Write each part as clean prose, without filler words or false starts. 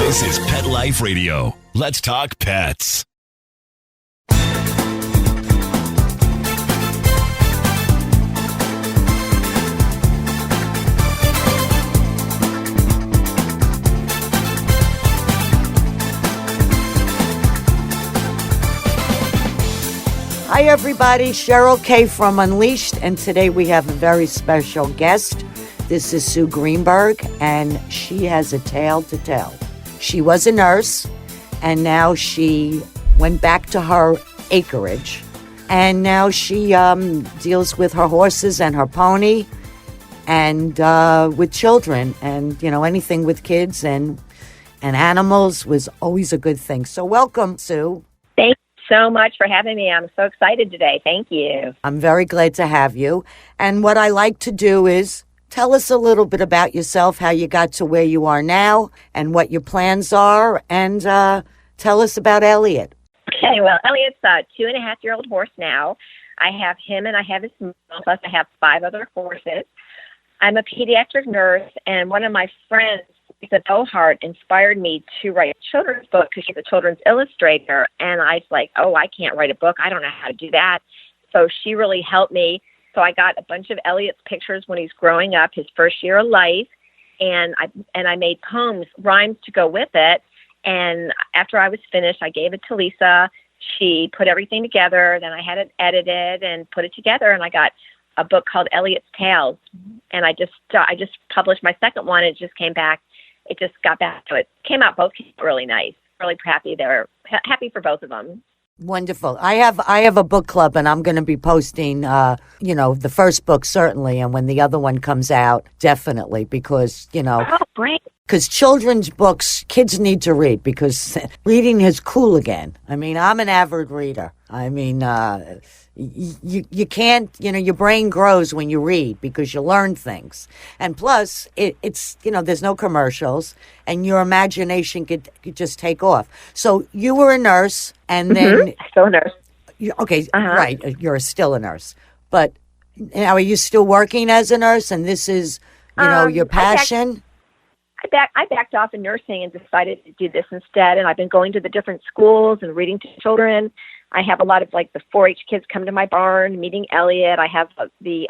This is Pet Life Radio. Let's talk pets. Hi everybody, Cheryl Kay from Unleashed, and today we have a very special guest. This is Sue Greenberg, and she has a tale to tell. She was a nurse, and now she went back to her acreage, and now she deals with her horses and her pony, and with children, and anything with kids and animals was always a good thing. So welcome, Sue. Thank you so much for having me. I'm so excited today. Thank you. I'm very glad to have you. And what I like to do is tell us a little bit about yourself, how you got to where you are now, and what your plans are, and tell us about Elliott. Okay, well, Elliott's a 2.5-year-old horse now. I have him and I have his mom, plus I have 5 other horses. I'm a pediatric nurse, and one of my friends, Lisa Bohart, inspired me to write a children's book because she's a children's illustrator. And I was like, I can't write a book. I don't know how to do that. So she really helped me. So I got a bunch of Elliott's pictures when he's growing up, his first year of life. And I made poems, rhymes to go with it. And after I was finished, I gave it to Lisa. She put everything together. Then I had it edited and put it together. And I got a book called Elliott's Tales. And I just published my second one. It just came back. It just got back to it. Came out both really nice. Really happy. They're happy for both of them. Wonderful. I have a book club, and I'm going to be posting, the first book certainly, and when the other one comes out, definitely, because, Oh, great. Because children's books, kids need to read, because reading is cool again. I mean, I'm an avid reader. I mean, you can't, your brain grows when you read because you learn things. And plus, it's there's no commercials, and your imagination could just take off. So you were a nurse, and then... Still a nurse. Right, you're still a nurse. But now, are you still working as a nurse, and this is, your passion? I backed off in nursing and decided to do this instead, and I've been going to the different schools and reading to children. I have a lot of, the 4-H kids come to my barn, meeting Elliott. I have the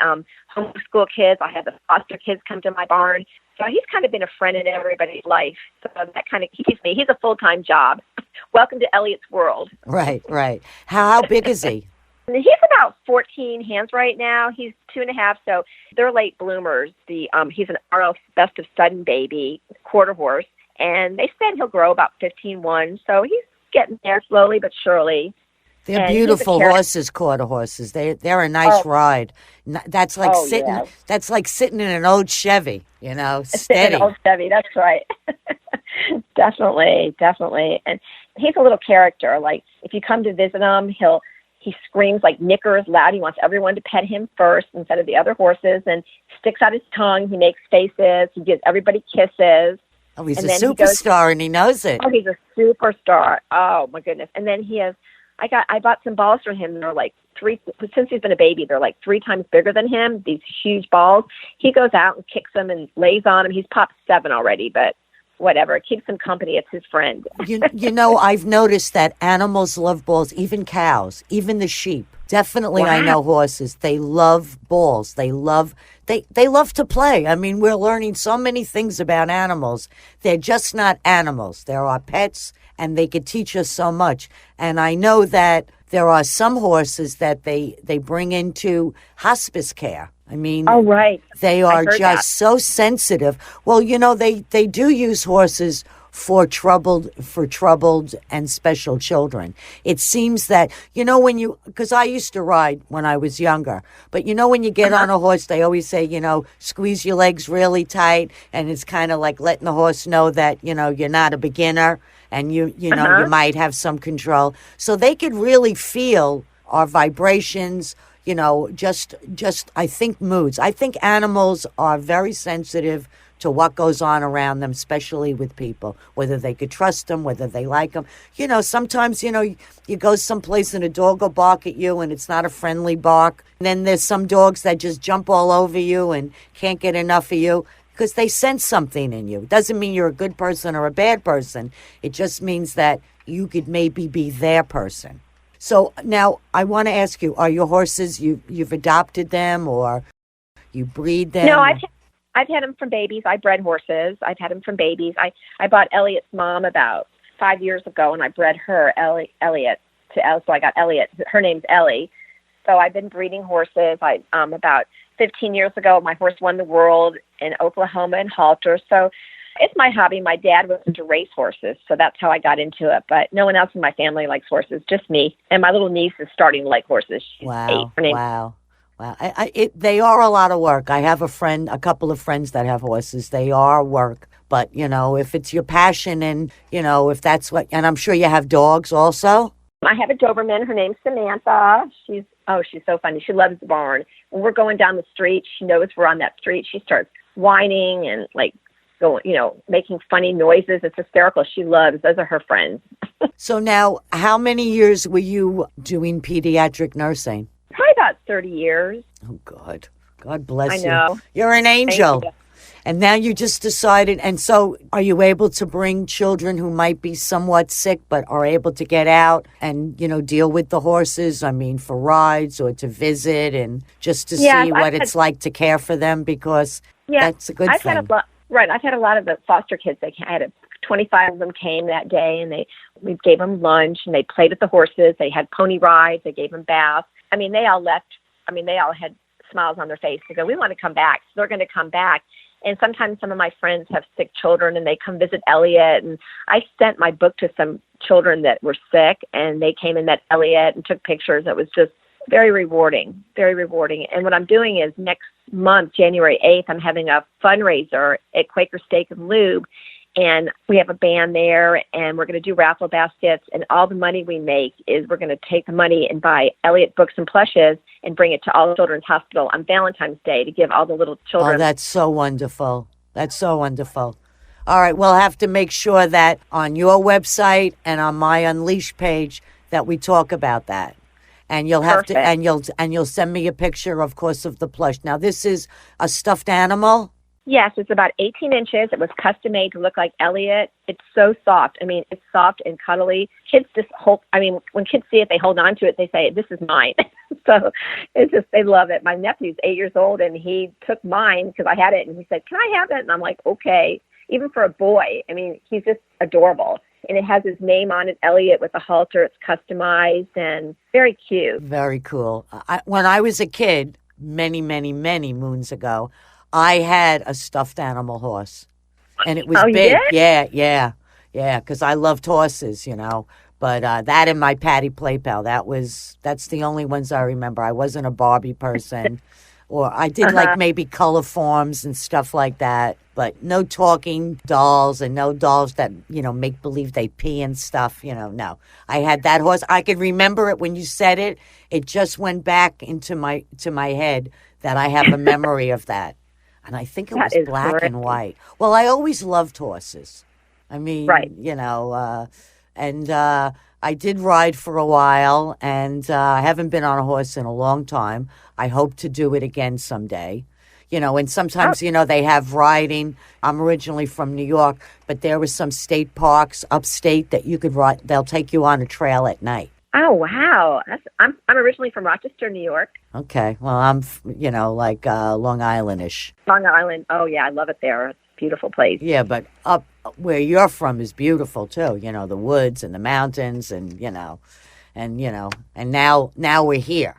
homeschool kids. I have the foster kids come to my barn. So he's kind of been a friend in everybody's life. So that kind of keeps me. He's a full-time job. Welcome to Elliott's world. Right. How big is he? He's about 14 hands right now. He's 2.5, so they're late bloomers. He's an RL Best of Sudden baby, quarter horse, and they said he'll grow about 15-1, so he's getting there slowly but surely. They're beautiful horses, quarter horses. They're a nice ride. That's like That's like sitting in an old Chevy, steady. An old Chevy, that's right. Definitely. And he's a little character. Like if you come to visit him, he screams like Knickers loud. He wants everyone to pet him first instead of the other horses, and sticks out his tongue. He makes faces. He gives everybody kisses. Oh, he's a superstar, and he knows it. Oh, he's a superstar. Oh my goodness! And then he has. I bought some balls for him. They're like since he's been a baby, they're like 3 times bigger than him. These huge balls. He goes out and kicks them and lays on them. He's popped 7 already, but whatever. It keeps him company. It's his friend. I've noticed that animals love balls, even cows, even the sheep. Definitely, wow. I know horses. They love balls. They love to play. I mean, we're learning so many things about animals. They're just not animals. They're our pets, and they could teach us so much. And I know that there are some horses that they bring into hospice care. I mean, oh, right. They are just so sensitive. Well, they do use horses for troubled and special children. It seems that, because I used to ride when I was younger, but when you get on a horse, they always say, squeeze your legs really tight, and it's kind of like letting the horse know that, you're not a beginner, and you might have some control. So they could really feel our vibrations, just I think moods. I think animals are very sensitive to what goes on around them, especially with people, whether they could trust them, whether they like them. Sometimes, you go someplace and a dog will bark at you and it's not a friendly bark. And then there's some dogs that just jump all over you and can't get enough of you. because they sense something in you. It doesn't mean you're a good person or a bad person. It just means that you could maybe be their person. So now I want to ask you, are your horses, you've adopted them or you breed them? No, I've had them from babies. I bred horses. I've had them from babies. I bought Elliott's mom about 5 years ago, and I bred her, Elliott, so I got Elliott. Her name's Ellie. So I've been breeding horses. About 15 years ago, my horse won the world in Oklahoma in halter. So it's my hobby. My dad was into race horses, so that's how I got into it. But no one else in my family likes horses, just me. And my little niece is starting to like horses. She's 8. Her name. Wow. They are a lot of work. I have a couple of friends that have horses. They are work. But, if it's your passion and, if that's what, and I'm sure you have dogs also. I have a Doberman. Her name's Samantha. She's so funny. She loves the barn. When we're going down the street, she knows we're on that street. She starts whining and making funny noises. It's hysterical. She loves, those are her friends. So now, how many years were you doing pediatric nursing? Probably about 30 years. Oh, God. God bless you. I know. You're an angel. Thank you. And now you just decided, and so are you able to bring children who might be somewhat sick but are able to get out and, deal with the horses? I mean, for rides or to visit and just to see what it's like to care for them, because that's a good thing. I've had a lot of the foster kids. I had 25 of them came that day, and we gave them lunch, and they played with the horses. They had pony rides. They gave them baths. I mean, they all left. I mean, they all had smiles on their face. They go, we want to come back. So they're going to come back. And sometimes some of my friends have sick children, and they come visit Elliott. And I sent my book to some children that were sick, and they came and met Elliott and took pictures. It was just very rewarding, very rewarding. And what I'm doing is next month, January 8th, I'm having a fundraiser at Quaker Steak and Lube. And we have a band there, and we're going to do raffle baskets. And all the money we make is we're going to take the money and buy Elliott books and plushes and bring it to All Children's Hospital on Valentine's Day to give all the little children. Oh, that's so wonderful. That's so wonderful. All right, we'll have to make sure that on your website and on my Unleash page that we talk about that. And you'll have to, and you'll send me a picture, of course, of the plush. Now, this is a stuffed animal. Yes, it's about 18 inches. It was custom made to look like Elliott. It's so soft. I mean, it's soft and cuddly. Kids just when kids see it, they hold on to it. They say, this is mine. So it's just, they love it. My nephew's 8 years old, and he took mine because I had it, and he said, can I have it? And I'm like, okay. Even for a boy, I mean, he's just adorable. And it has his name on it, Elliott, with a halter. It's customized and very cute. Very cool. When I was a kid, many, many, many moons ago, I had a stuffed animal horse, and it was big. Yeah, because I loved horses, But that and my Patty Play Pal, that's the only ones I remember. I wasn't a Barbie person, or I did like maybe color forms and stuff like that, but no talking dolls and no dolls that, make believe they pee and stuff, no. I had that horse. I could remember it when you said it. It just went back to my head that I have a memory of that. And I think it was black and white. Well, I always loved horses. I mean, right. And I did ride for a while, and I haven't been on a horse in a long time. I hope to do it again someday. And sometimes, they have riding. I'm originally from New York, but there were some state parks upstate that you could ride. They'll take you on a trail at night. Oh, wow. I'm originally from Rochester, New York. Okay. Well, I'm, like Long Island-ish. Long Island. Oh, yeah. I love it there. It's a beautiful place. Yeah, but up where you're from is beautiful, too. The woods and the mountains and now we're here.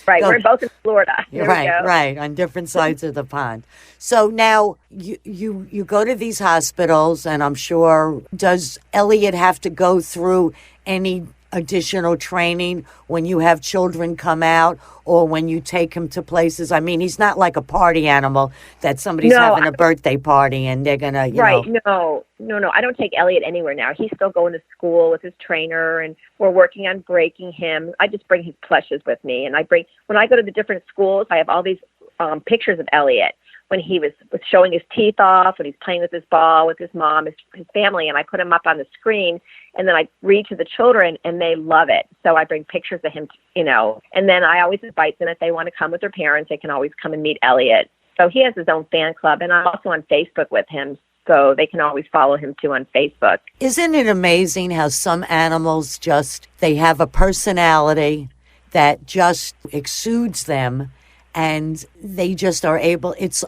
Right. We're both in Florida. Right. On different sides of the pond. So now you go to these hospitals, and I'm sure, does Elliott have to go through any additional training when you have children come out or when you take him to places? I mean, he's not like a party animal that somebody's having a birthday party and they're going to, Right. No. I don't take Elliott anywhere now. He's still going to school with his trainer, and we're working on breaking him. I just bring his plushes with me, and when I go to the different schools, I have all these pictures of Elliott when he was showing his teeth off, when he's playing with his ball, with his mom, his family, and I put him up on the screen, and then I read to the children, and they love it. So I bring pictures of him, and then I always invite them if they want to come with their parents. They can always come and meet Elliott. So he has his own fan club, and I'm also on Facebook with him, so they can always follow him too on Facebook. Isn't it amazing how some animals they have a personality that just exudes them, and they just are able, it's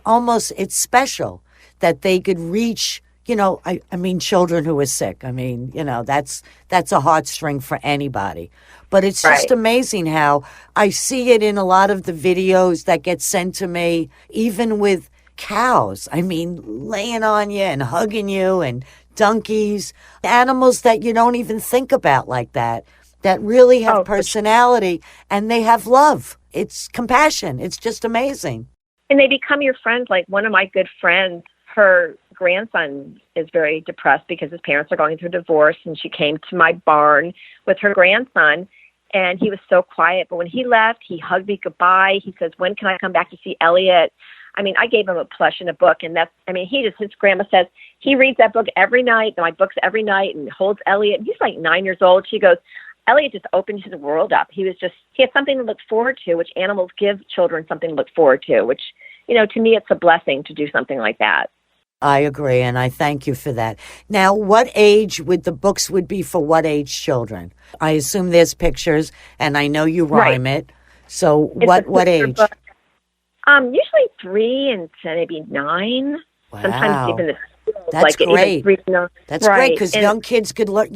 special that they could reach, I mean, children who are sick. I mean, that's a heartstring for anybody. But it's just amazing how I see it in a lot of the videos that get sent to me, even with cows. I mean, laying on you and hugging you, and donkeys, animals that you don't even think about like that really have personality, and they have love. It's compassion. It's just amazing. And they become your friends. Like one of my good friends, her grandson is very depressed because his parents are going through divorce, and she came to my barn with her grandson, and he was so quiet. But when he left, he hugged me goodbye. He says, "When can I come back to see Elliott?" I mean, I gave him a plush and a book, and his grandma says he reads that book every night, my books every night, and holds Elliott. He's like 9 years old. She goes, Elliott just opened his world up. He had something to look forward to, which animals give children something to look forward to, which, to me, it's a blessing to do something like that. I agree, and I thank you for that. Now, what age would the books would be for what age children? I assume there's pictures, and I know you rhyme it. So what age? Book. Usually 3 and maybe 9. Wow. Sometimes even the That's great. 3 to 9. That's great, because young kids could learn,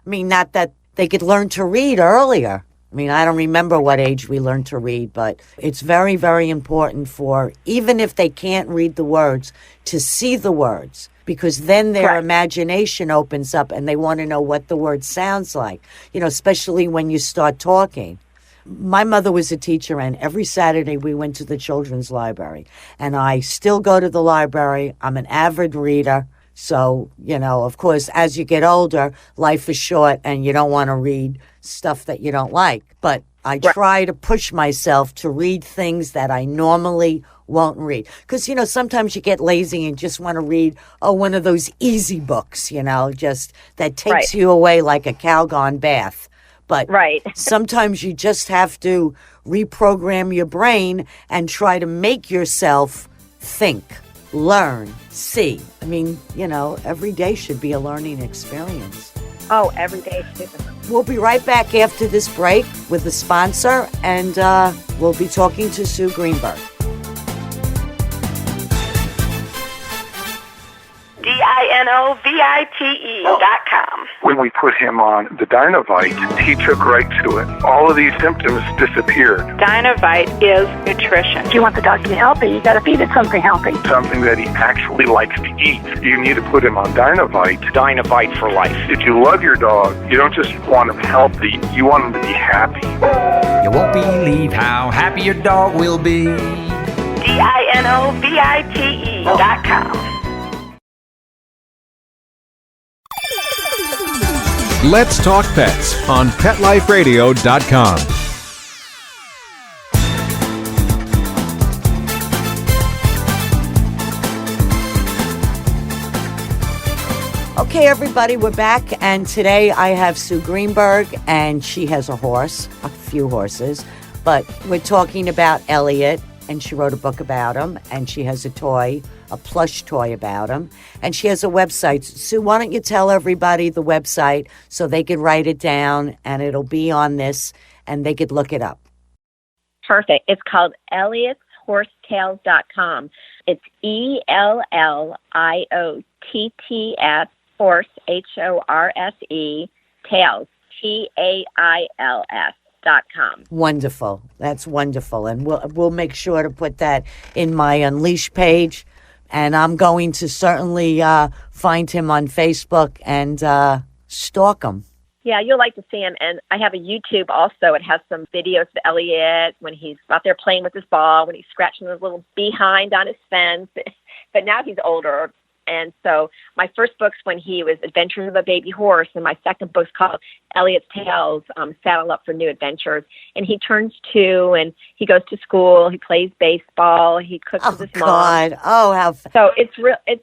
not that they could learn to read earlier. I mean, I don't remember what age we learned to read, but it's very, very important for, even if they can't read the words, to see the words, because then their imagination opens up and they want to know what the word sounds like, especially when you start talking. My mother was a teacher, and every Saturday we went to the children's library, and I still go to the library. I'm an avid reader. So, of course, as you get older, life is short and you don't want to read stuff that you don't like. But I try to push myself to read things that I normally won't read. Because, sometimes you get lazy and just want to read, one of those easy books, just that takes you away like a Calgon bath. But sometimes you just have to reprogram your brain and try to make yourself think, learn, see. I mean, every day should be a learning experience. Oh, every day. We'll be right back after this break with the sponsor, and we'll be talking to Sue Greenberg. DINOVITE.com. When we put him on the Dinovite, he took right to it. All of these symptoms disappeared. Dinovite is nutrition. If you want the dog to be healthy, you got to feed it something healthy. Something that he actually likes to eat. You need to put him on Dinovite. Dinovite for life. If you love your dog, you don't just want him healthy, you want him to be happy. You won't believe how happy your dog will be. DINOVITE.com. Let's Talk Pets on PetLifeRadio.com. Okay, everybody, we're back, and today I have Sue Greenberg, and she has a few horses, but we're talking about Elliott, and she wrote a book about him, and she has a plush toy about him, and she has a website. Sue, why don't you tell everybody the website so they could write it down, and it'll be on this, and they could look it up. Perfect. It's called ElliottHorsetails.com. It's ELLIOTTS, horse, HORSE, tails, TAILS.com. Wonderful. That's wonderful. And we'll make sure to put that in my Unleash page. And I'm going to certainly find him on Facebook and stalk him. Yeah, you'll like to see him. And I have a YouTube also. It has some videos of Elliott when he's out there playing with his ball, when he's scratching his little behind on his fence. But now he's older. And so my first book's when he was Adventures of a Baby Horse, and my second book's called Elliott's Tales, Saddle Up for New Adventures. And he turns 2, and he goes to school. He plays baseball. He cooks with his mom. God! How so it's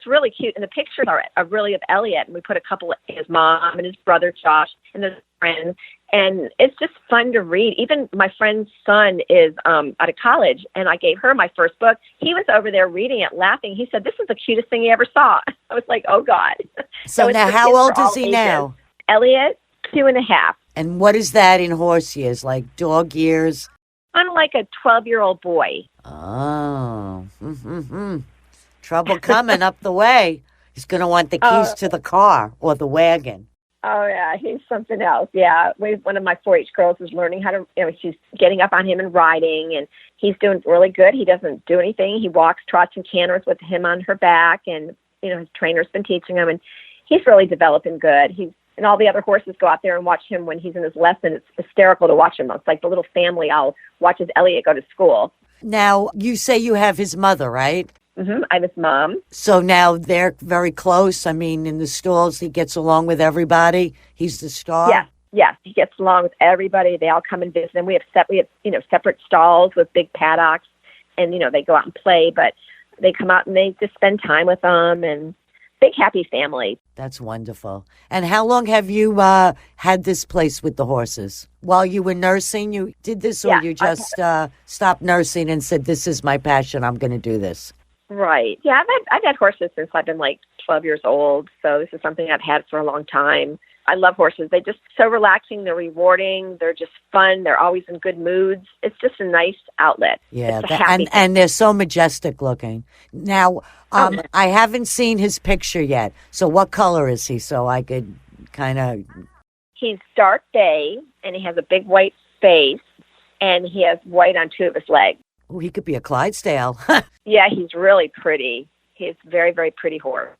really cute. And the pictures are really of Elliott. And we put a couple of his mom and his brother Josh and his friend. And it's just fun to read. Even my friend's son is out of college, and I gave her my first book. He was over there reading it, laughing. He said, "This is the cutest thing he ever saw." I was like, "Oh, God." So it's now for how kids old for all is he ages. now? Elliott, 2.5. And what is that in horse years, like dog years? I'm like a 12-year-old boy. Oh, trouble coming up the way. He's going to want the keys to the car or the wagon. Oh, yeah, he's something else. Yeah, one of my 4-H girls is learning how to, she's getting up on him and riding, and he's doing really good. He doesn't do anything. He walks, trots, and canters with him on her back, and, his trainer's been teaching him, and he's really developing good. And all the other horses go out there and watch him when he's in his lesson. It's hysterical to watch him. It's like the little family all watches Elliott go to school. Now, you say you have his mother, right? Mm-hmm. I'm his mom. So now they're very close. I mean, in the stalls, he gets along with everybody. He's the star. Yeah, he gets along with everybody. They all come and visit him. We have separate stalls with big paddocks, and they go out and play. But they come out and they just spend time with them, and big happy family. That's wonderful. And how long have you had this place with the horses? While you were nursing, you did this, or you just stopped nursing and said, "This is my passion. I'm going to do this." Right. Yeah, I've had horses since I've been like 12 years old. So this is something I've had for a long time. I love horses. They're just so relaxing. They're rewarding. They're just fun. They're always in good moods. It's just a nice outlet. Yeah, and they're so majestic looking. Now, I haven't seen his picture yet. So what color is he? So I could kind of... He's dark bay, and he has a big white face, and he has white on 2 of his legs. Oh, he could be a Clydesdale. Yeah, he's really pretty. He's a very, very pretty horse.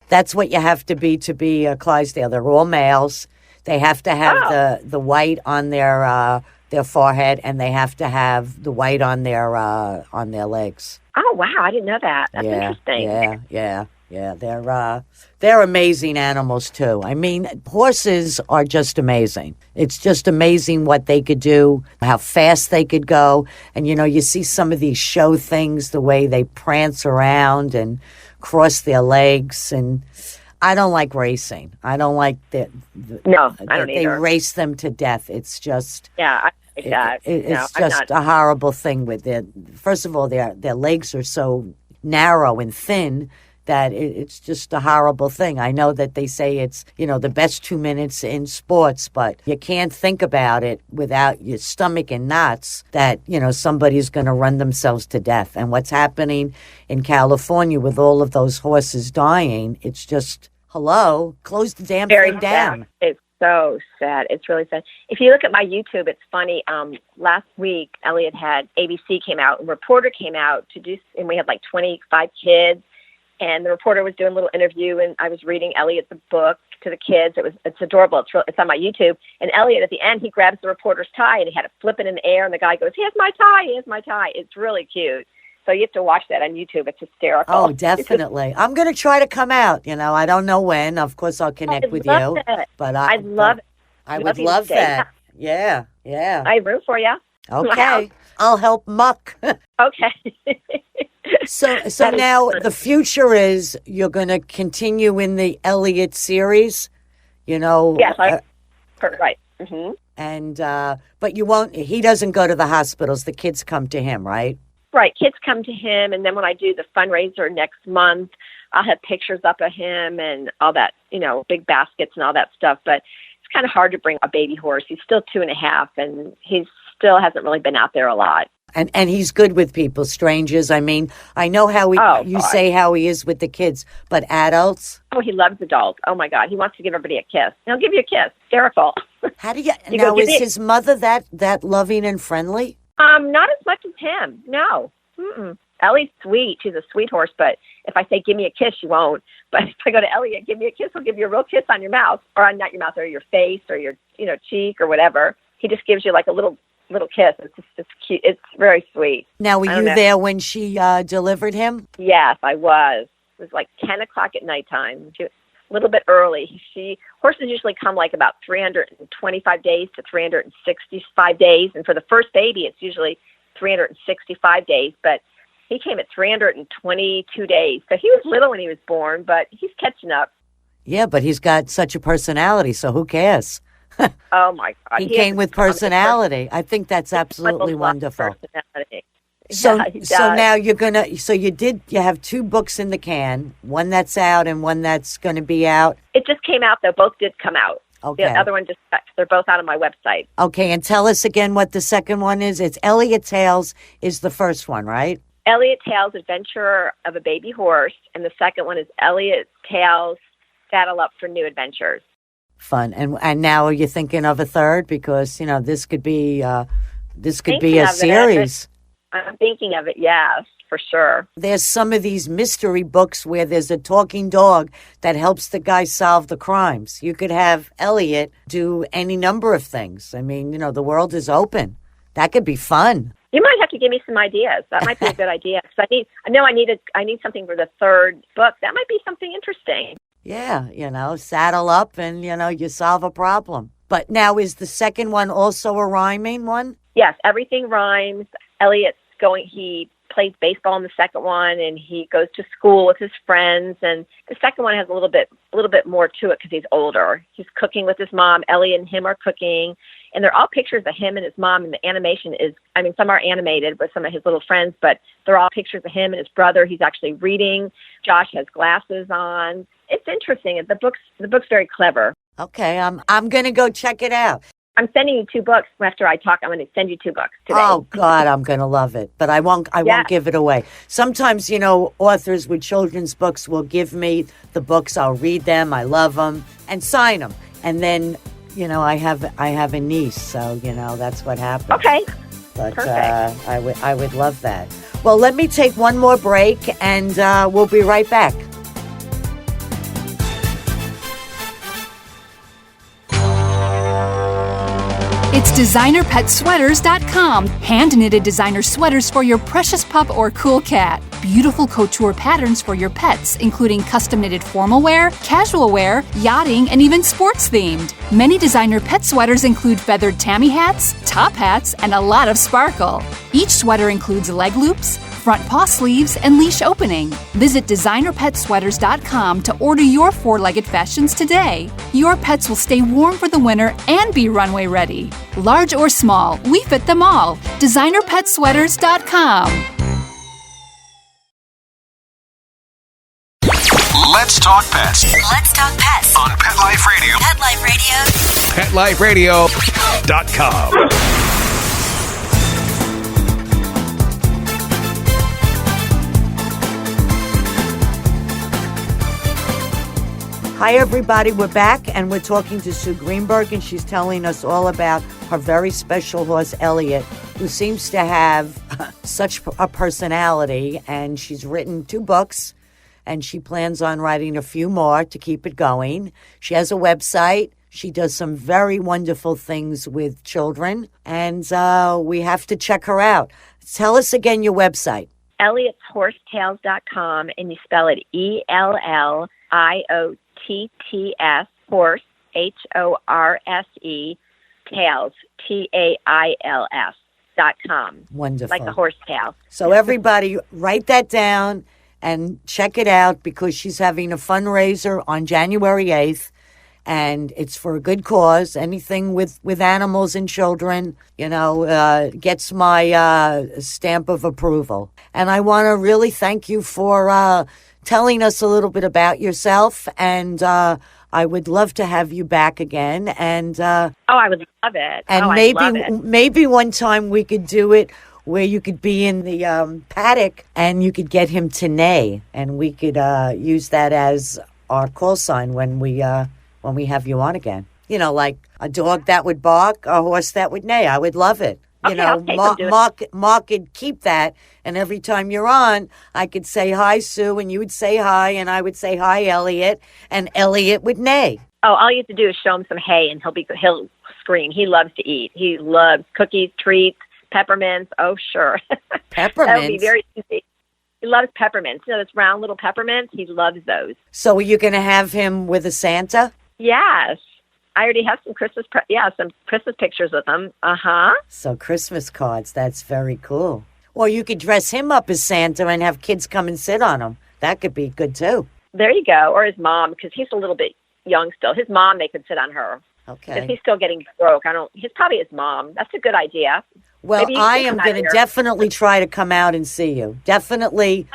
That's what you have to be a Clydesdale. They're all males. They have to have the white on their forehead, and they have to have the white on their legs. Oh wow, I didn't know that. That's interesting. Yeah. They're amazing animals too. I mean, horses are just amazing. It's just amazing what they could do, how fast they could go, and you see some of these show things, the way they prance around and cross their legs, and I don't like racing. I don't like that. No, I don't either. They race them to death. It's just like that. It's just a horrible thing with it. First of all, their legs are so narrow and thin that it's just a horrible thing. I know that they say it's, the best 2 minutes in sports, but you can't think about it without your stomach in knots that, somebody's going to run themselves to death. And what's happening in California with all of those horses dying, it's just, hello, close the damn thing down. Sad. It's so sad. It's really sad. If you look at my YouTube, it's funny. Last week, Elliott had ABC came out, and Reporter came out and we had like 25 kids. And the reporter was doing a little interview, and I was reading Elliott the book to the kids. It's adorable. It's on my YouTube. And Elliott, at the end, he grabs the reporter's tie, and he had it flipping in the air, and the guy goes, "Here's my tie, here's my tie." It's really cute. So you have to watch that on YouTube. It's hysterical. Oh, definitely. I'm going to try to come out. I don't know when. Of course, I'll connect with you. But I'd love it. I would love that. Yeah. I root for you. Okay. I'll help muck. Okay. So now the future is you're going to continue in the Elliott series, Yes, right. Mm-hmm. And but you won't. He doesn't go to the hospitals. The kids come to him, right? Right. Kids come to him, and then when I do the fundraiser next month, I'll have pictures up of him and all that, big baskets and all that stuff. But it's kind of hard to bring a baby horse. He's still 2.5, and he still hasn't really been out there a lot. And he's good with people, strangers. I mean, I know how you say how he is with the kids, but adults? Oh, he loves adults. Oh, my God. He wants to give everybody a kiss. He'll give you a kiss. Hysterical. How do you... Now, is his mother that loving and friendly? Not as much as him. No. Mm-mm. Ellie's sweet. She's a sweet horse, but if I say, "Give me a kiss," she won't. But if I go to Elliott, "Give me a kiss," he'll give you a real kiss on your mouth, or on not your mouth, or your face, or your, cheek, or whatever. He just gives you like a little kiss. It's cute. It's very sweet. Now, were you there when she delivered him? Yes, I was. It was like 10 o'clock at nighttime. A little bit early. Horses usually come like about 325 days to 365 days. And for the first baby, it's usually 365 days. But he came at 322 days. So he was little when he was born, but he's catching up. Yeah, but he's got such a personality, so who cares? Oh my God. He came with personality. I think that's absolutely wonderful. Personality. So, Yeah, he so does. now you have 2 books in the can, one that's out and one that's going to be out. It just came out, though. Both did come out. Okay. The other one they're both out on my website. Okay, and tell us again what the second one is. It's Elliott Tales is the first one, right? Elliott Tales, Adventure of a Baby Horse, and the second one is Elliott Tales, Saddle Up for New Adventures. Fun. And now are you thinking of a third? Because, this could be a series. I'm thinking of it, yes, for sure. There's some of these mystery books where there's a talking dog that helps the guy solve the crimes. You could have Elliott do any number of things. I mean, the world is open. That could be fun. You might have to give me some ideas. That might be a good idea. Because I need something for the third book. That might be something interesting. Yeah, saddle up and, you solve a problem. But now is the second one also a rhyming one? Yes, everything rhymes. He plays baseball in the second one, and he goes to school with his friends. And the second one has a little bit more to it because he's older. He's cooking with his mom. Elliott and him are cooking, and they're all pictures of him and his mom. And the animation some are animated with some of his little friends, but they're all pictures of him and his brother. He's actually reading. Josh has glasses on. It's interesting. The book's very clever. Okay, I'm going to go check it out. I'm sending you 2 books after I talk. I'm going to send you 2 books today. Oh God, I'm going to love it, but I won't give it away. Sometimes, authors with children's books will give me the books. I'll read them. I love them and sign them. And then, I have a niece, so, that's what happens. Okay. But Perfect. I would love that. Well, let me take one more break and we'll be right back. It's DesignerPetSweaters.com. Hand-knitted designer sweaters for your precious pup or cool cat. Beautiful couture patterns for your pets, including custom-knitted formal wear, casual wear, yachting, and even sports-themed. Many designer pet sweaters include feathered tammy hats, top hats, and a lot of sparkle. Each sweater includes leg loops, front paw sleeves, and leash opening. Visit DesignerPetSweaters.com to order your 4-legged fashions today. Your pets will stay warm for the winter and be runway ready. Large or small, we fit them all. DesignerPetSweaters.com. Let's talk pets Let's talk pets on Pet Life Radio. Pet Life Radio. PetLifeRadio.com. Hi, everybody. We're back, and we're talking to Sue Greenberg, and she's telling us all about her very special horse, Elliott, who seems to have such a personality, and she's written 2 books, and she plans on writing a few more to keep it going. She has a website. She does some very wonderful things with children, and we have to check her out. Tell us again your website. Elliott'sHorsetails.com, and you spell it ELLIOTTS, horse, HORSE, tails, TAILS.com. Wonderful. Like a horse tail. So everybody write that down and check it out, because she's having a fundraiser on January 8th, and it's for a good cause. Anything with animals and children, gets my stamp of approval. And I want to really thank you for telling us a little bit about yourself, and I would love to have you back again. And I would love it. And I'd love it. maybe one time we could do it where you could be in the paddock and you could get him to neigh, and we could use that as our call sign when we have you on again. Like a dog that would bark, a horse that would neigh. I would love it. Mark could keep that, and every time you're on, I could say hi, Sue, and you would say hi, and I would say hi, Elliott, and Elliott would neigh. Oh, all you have to do is show him some hay, and he'll scream. He loves to eat. He loves cookies, treats, peppermints. Oh, sure. Peppermints? That would be very easy. He loves peppermints. Those round little peppermints, he loves those. So are you going to have him with a Santa? Yes. I already have some Christmas pictures with him. Uh-huh. So Christmas cards, that's very cool. Or you could dress him up as Santa and have kids come and sit on him. That could be good, too. There you go. Or his mom, because he's a little bit young still. His mom, they could sit on her. Okay. Because he's still getting stroke. He's probably his mom. That's a good idea. Well, Maybe I am going to definitely try to come out and see you. Definitely,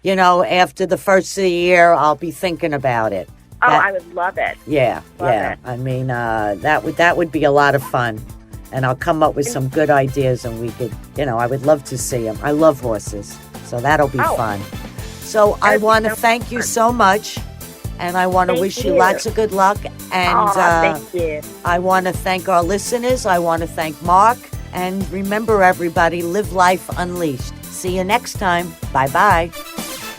after the first of the year, I'll be thinking about it. I would love it. Yeah, love it. I mean, that would be a lot of fun. And I'll come up with some good ideas, and we could, I would love to see them. I love horses, so that'll be fun. So I want to thank you so much, and I want to wish you lots of good luck. And thank you. I want to thank our listeners. I want to thank Mark. And remember, everybody, live life unleashed. See you next time. Bye-bye.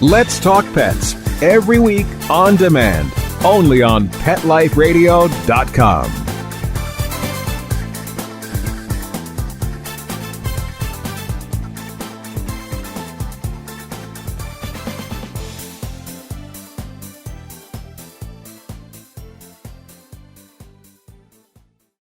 Let's Talk Pets, every week on demand, only on PetLifeRadio.com.